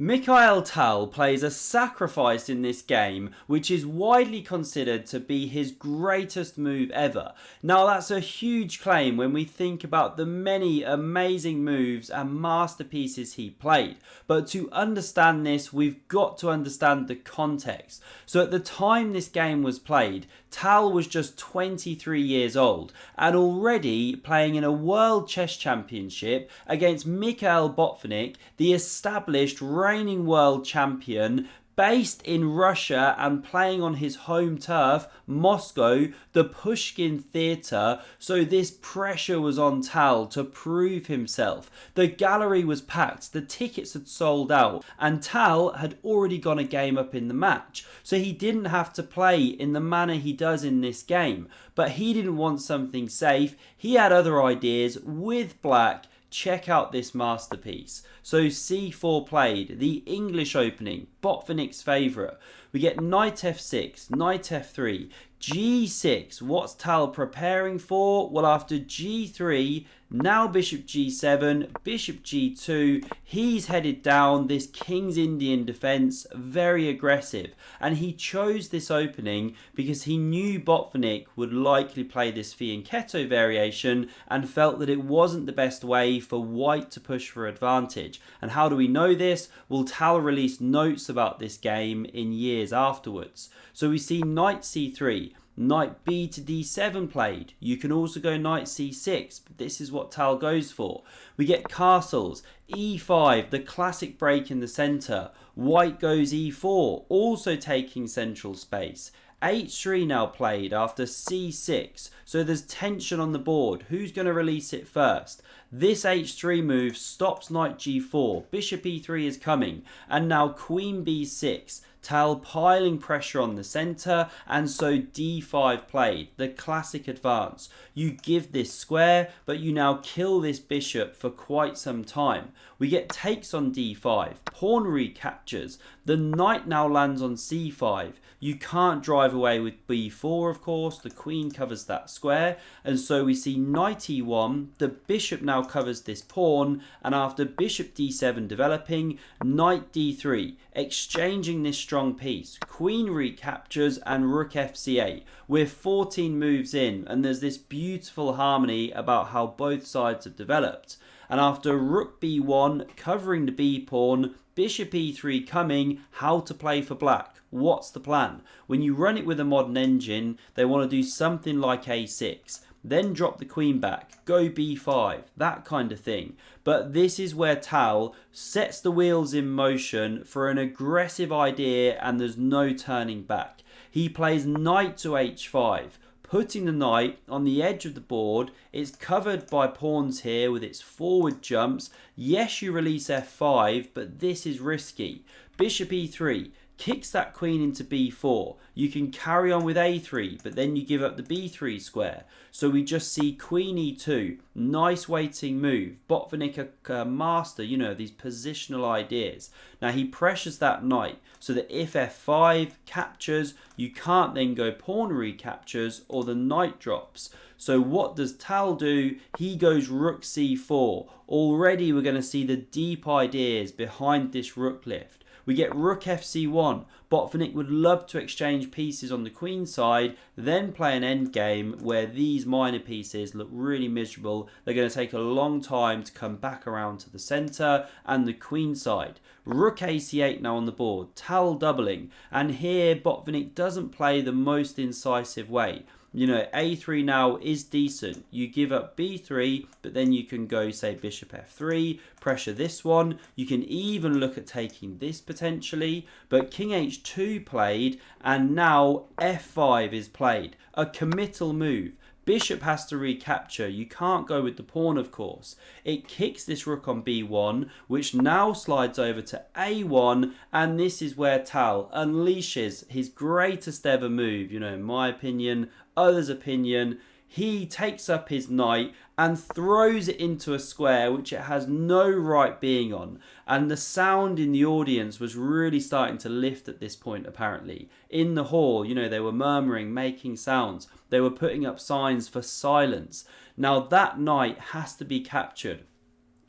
Mikhail Tal plays a sacrifice in this game, which is widely considered to be his greatest move ever. Now, that's a huge claim when we think about the many amazing moves and masterpieces he played. But to understand this, we've got to understand the context. So at the time this game was played, Tal was just 23 years old and already playing in a World Chess Championship against Mikhail Botvinnik, the established reigning world champion, based in Russia and playing on his home turf, Moscow, the Pushkin Theatre. So this pressure was on Tal to prove himself. The gallery was packed, the tickets had sold out, and Tal had already gone a game up in the match. So he didn't have to play in the manner he does in this game. But he didn't want something safe. He had other ideas with black. Check out this masterpiece. So c4 played, the English opening, Botvinnik's favourite. We get knight f6, knight f3, g6. What's Tal preparing for? Well, after g3, now bishop g7, bishop g2. He's headed down this King's Indian defence, very aggressive. And he chose this opening because he knew Botvinnik would likely play this fianchetto variation and felt that it wasn't the best way for white to push for advantage. And how do we know this? Well, Tal released notes about this game in years afterwards. So we see knight c3. Knight b to d7 played. You can also go knight c6, but this is what Tal goes for. We get castles, e5, the classic break in the centre. White goes e4, also taking central space. h3 now played after c6, so there's tension on the board. Who's going to release it first? This h3 move stops knight g4, bishop e3 is coming, and now queen b6. Tal piling pressure on the centre, and so d5 played, the classic advance. You give this square, but you now kill this bishop for quite some time. We get takes on d5, pawn recaptures, the knight now lands on c5. You can't drive away with b4, of course, the queen covers that square, and so we see knight e1, the bishop now covers this pawn, and after bishop d7 developing, knight d3, exchanging this strong piece, queen recaptures, and rook fc8. We're 14 moves in, and there's this beautiful harmony about how both sides have developed. And after rook b1, covering the b pawn, bishop e3 coming, how to play for black. What's the plan? When you run it with a modern engine, they want to do something like a6. Then drop the queen back, go b5, that kind of thing. But this is where Tal sets the wheels in motion for an aggressive idea, and there's no turning back. He plays knight to h5, putting the knight on the edge of the board. It's covered by pawns here with its forward jumps. Yes, you release f5, but this is risky. Bishop e3. Kicks that queen into b4. You can carry on with a3, but then you give up the b3 square. So we just see queen e2. Nice waiting move. Botvinnik a master, you know, these positional ideas. Now he pressures that knight so that if f5 captures, you can't then go pawn recaptures or the knight drops. So what does Tal do? He goes rook c4. Already we're going to see the deep ideas behind this rook lift. We get rook fc1. Botvinnik would love to exchange pieces on the queen side, then play an endgame where these minor pieces look really miserable. They're going to take a long time to come back around to the centre and the queen side. Rook ac8 now on the board, Tal doubling, and here Botvinnik doesn't play the most incisive way. You know, a3 now is decent. You give up b3, but then you can go, say, bishop f3, pressure this one. You can even look at taking this potentially, but king h2 played, and now f5 is played. A committal move. Bishop has to recapture. You can't go with the pawn, of course. It kicks this rook on b1, which now slides over to a1, and this is where Tal unleashes his greatest ever move, you know, in my opinion, others' opinion. He takes up his knight and throws it into a square which it has no right being on. And the sound in the audience was really starting to lift at this point, apparently. In the hall, you know, they were murmuring, making sounds. They were putting up signs for silence. Now that knight has to be captured.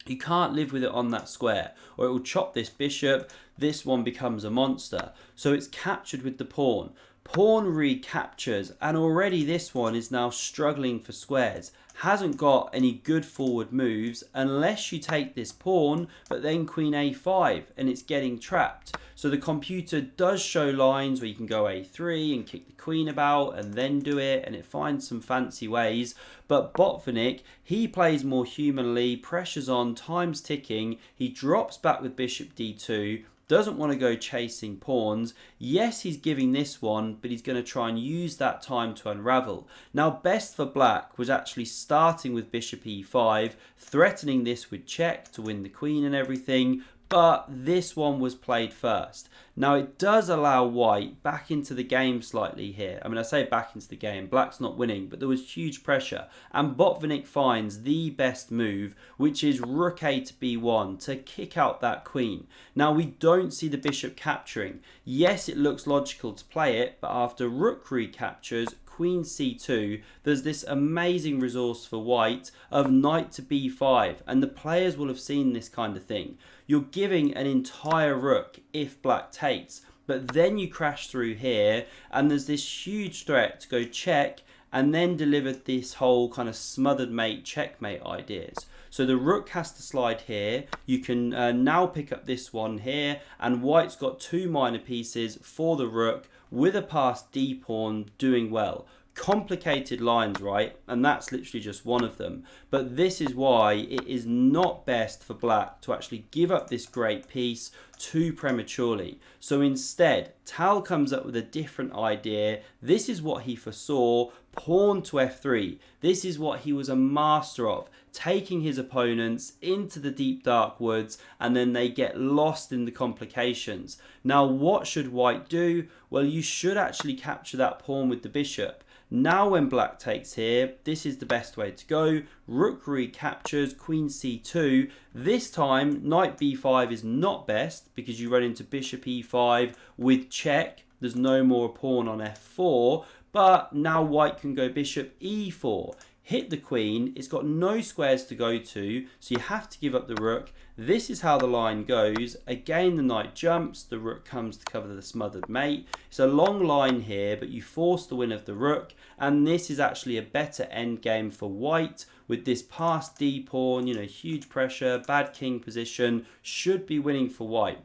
You can't live with it on that square, or it will chop this bishop. This one becomes a monster. So it's captured with the pawn. Pawn recaptures, and already this one is now struggling for squares. Hasn't got any good forward moves unless you take this pawn, but then queen a5, and it's getting trapped. So the computer does show lines where you can go a3 and kick the queen about and then do it, and it finds some fancy ways. But Botvinnik, he plays more humanly, pressure's on, time's ticking. He drops back with bishop d2. Doesn't want to go chasing pawns. Yes, he's giving this one, but he's going to try and use that time to unravel. Now, best for black was actually starting with bishop e5, threatening this with check to win the queen and everything, but this one was played first. Now, it does allow white back into the game slightly here. I mean, I say back into the game, black's not winning, but there was huge pressure. And Botvinnik finds the best move, which is rook a to b1 to kick out that queen. Now, we don't see the bishop capturing. Yes, it looks logical to play it, but after rook recaptures, queen c2, there's this amazing resource for white of knight to b5, and the players will have seen this kind of thing. You're giving an entire rook if black takes, but then you crash through here, and there's this huge threat to go check, and then deliver this whole kind of smothered mate checkmate ideas. So the rook has to slide here. You can now pick up this one here, and white's got two minor pieces for the rook with a passed d pawn doing well. Complicated lines, right? And that's literally just one of them. But this is why it is not best for black to actually give up this great piece too prematurely. So instead, Tal comes up with a different idea. This is what he foresaw. Pawn to f3. This is what he was a master of, taking his opponents into the deep dark woods, and then they get lost in the complications. Now, what should white do? Well, you should actually capture that pawn with the bishop. Now when black takes here, this is the best way to go. Rook recaptures, queen c2. This time, knight b5 is not best because you run into bishop e5 with check. There's no more pawn on f4, but now white can go bishop e4. Hit the queen, it's got no squares to go to, so you have to give up the rook. This is how the line goes. Again, the knight jumps, the rook comes to cover the smothered mate. It's a long line here, but you force the win of the rook, and this is actually a better endgame for white with this passed d pawn, huge pressure, bad king position, should be winning for white.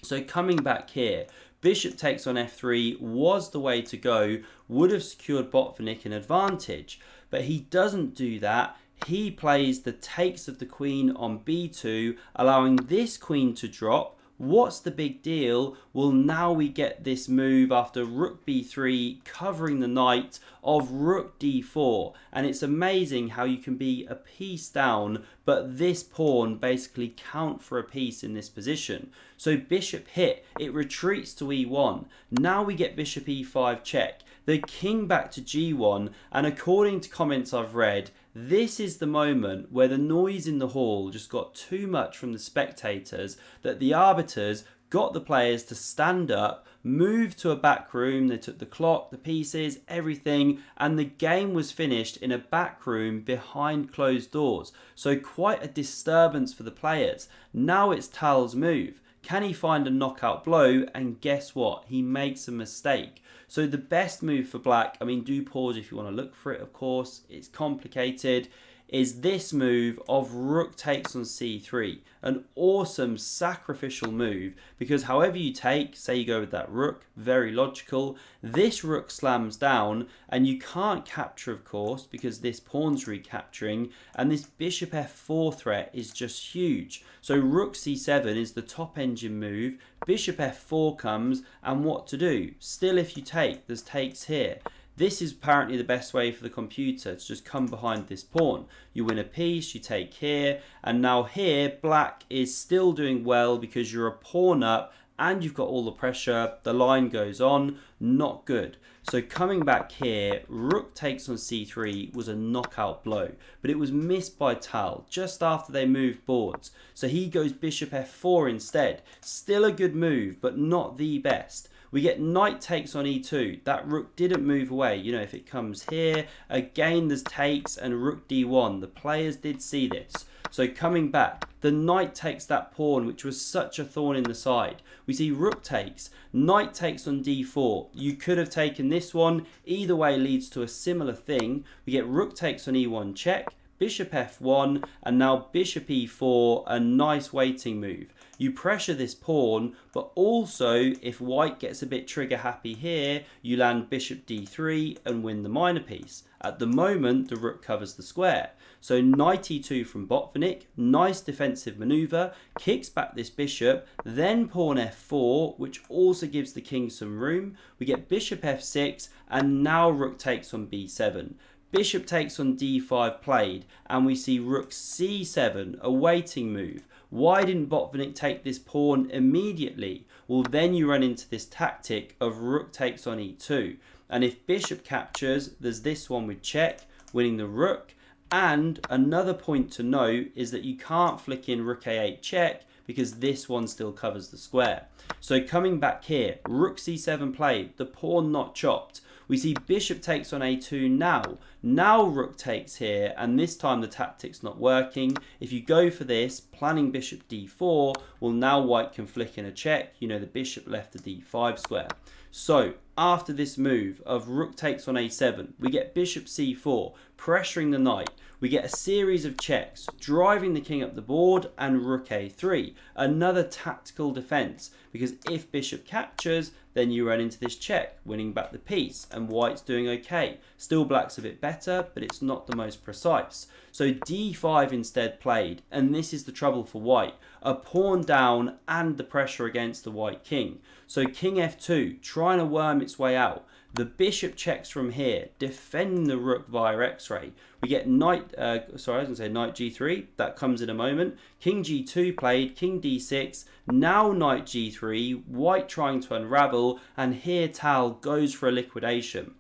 So coming back here, bishop takes on f3 was the way to go, would have secured Botvinnik an advantage, but he doesn't do that. He plays the takes of the queen on b2, allowing this queen to drop. What's the big deal? Well, now we get this move after rook b3 covering the knight of rook d4, and it's amazing how you can be a piece down, but this pawn basically count for a piece in this position. So bishop hit, it retreats to e1. Now we get bishop e5 check, the king back to g1, and according to comments I've read, this is the moment where the noise in the hall just got too much from the spectators that the arbiters got the players to stand up, move to a back room. They took the clock, the pieces, everything, and the game was finished in a back room behind closed doors. So quite a disturbance for the players. Now it's Tal's move. Can he find a knockout blow? And guess what? He makes a mistake. So the best move for black, do pause if you want to look for it, of course. It's complicated. Is this move of rook takes on c3. An awesome sacrificial move, because however you take, say you go with that rook, very logical, this rook slams down and you can't capture, of course, because this pawn's recapturing, and this bishop f4 threat is just huge. So rook c7 is the top engine move, bishop f4 comes, and what to do? Still, if you take, there's takes here. This is apparently the best way for the computer to just come behind this pawn. You win a piece, you take here, and now here, black is still doing well because you're a pawn up and you've got all the pressure. The line goes on, not good. So coming back here, rook takes on c3 was a knockout blow, but it was missed by Tal just after they moved boards. So he goes bishop f4 instead. Still a good move, but not the best. We get knight takes on e2. That rook didn't move away. If it comes here, again there's takes and rook d1. The players did see this. So coming back, the knight takes that pawn, which was such a thorn in the side. We see rook takes, knight takes on d4. You could have taken this one. Either way leads to a similar thing. We get rook takes on e1 check, bishop f1, and now bishop e4, a nice waiting move. You pressure this pawn, but also if white gets a bit trigger happy here, you land bishop d3 and win the minor piece. At the moment, the rook covers the square. So knight e2 from Botvinnik, nice defensive maneuver, kicks back this bishop, then pawn f4, which also gives the king some room. We get bishop f6, and now rook takes on b7. Bishop takes on d5 played, and we see rook c7, a waiting move. Why didn't Botvinnik take this pawn immediately? Well, then you run into this tactic of rook takes on e2. And if bishop captures, there's this one with check, winning the rook. And another point to note is that you can't flick in rook a8 check because this one still covers the square. So coming back here, rook c7 played, the pawn not chopped. We see bishop takes on a2 now. Now rook takes here, and this time the tactic's not working. If you go for this, planning bishop d4, well, now white can flick in a check. You know, the bishop left the d5 square. So after this move of rook takes on a7, we get bishop c4, pressuring the knight. We get a series of checks, driving the king up the board, and rook a3. Another tactical defense, because if bishop captures, then you run into this check, winning back the piece, and white's doing okay. Still black's a bit better, but it's not the most precise. So d5 instead played, and this is the trouble for white. A pawn down and the pressure against the white king. So king f2, trying to worm its way out. The bishop checks from here, defending the rook via x-ray. We get knight, knight g3, that comes in a moment. King g2 played, king d6, now knight g3, white trying to unravel, and here Tal goes for a liquidation.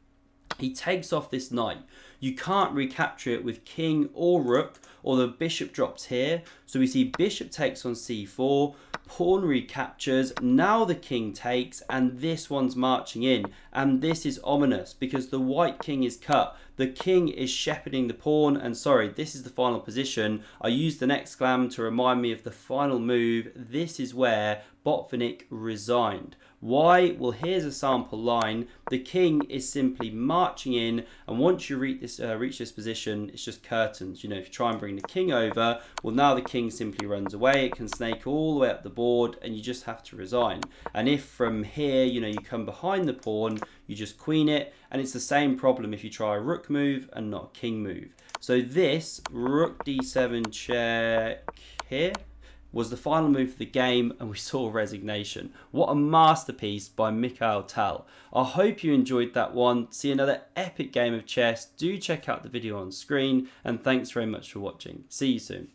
He takes off this knight. You can't recapture it with king or rook, or the bishop drops here. So we see bishop takes on c4, pawn recaptures, now the king takes, and this one's marching in. And this is ominous because the white king is cut. The king is shepherding the pawn, and sorry, this is the final position. I used an exclam to remind me of the final move. This is where Botvinnik resigned. Why? Well, here's a sample line. The king is simply marching in, and once you reach this position, it's just curtains. You know, if you try and bring the king over, well, now the king simply runs away. It can snake all the way up the board, and you just have to resign. And if from here, you know, you come behind the pawn, you just queen it, and it's the same problem if you try a rook move and not a king move. So this rook d7 check here was the final move of the game, and we saw resignation. What a masterpiece by Mikhail Tal. I hope you enjoyed that one. See another epic game of chess. Do check out the video on screen, and thanks very much for watching. See you soon.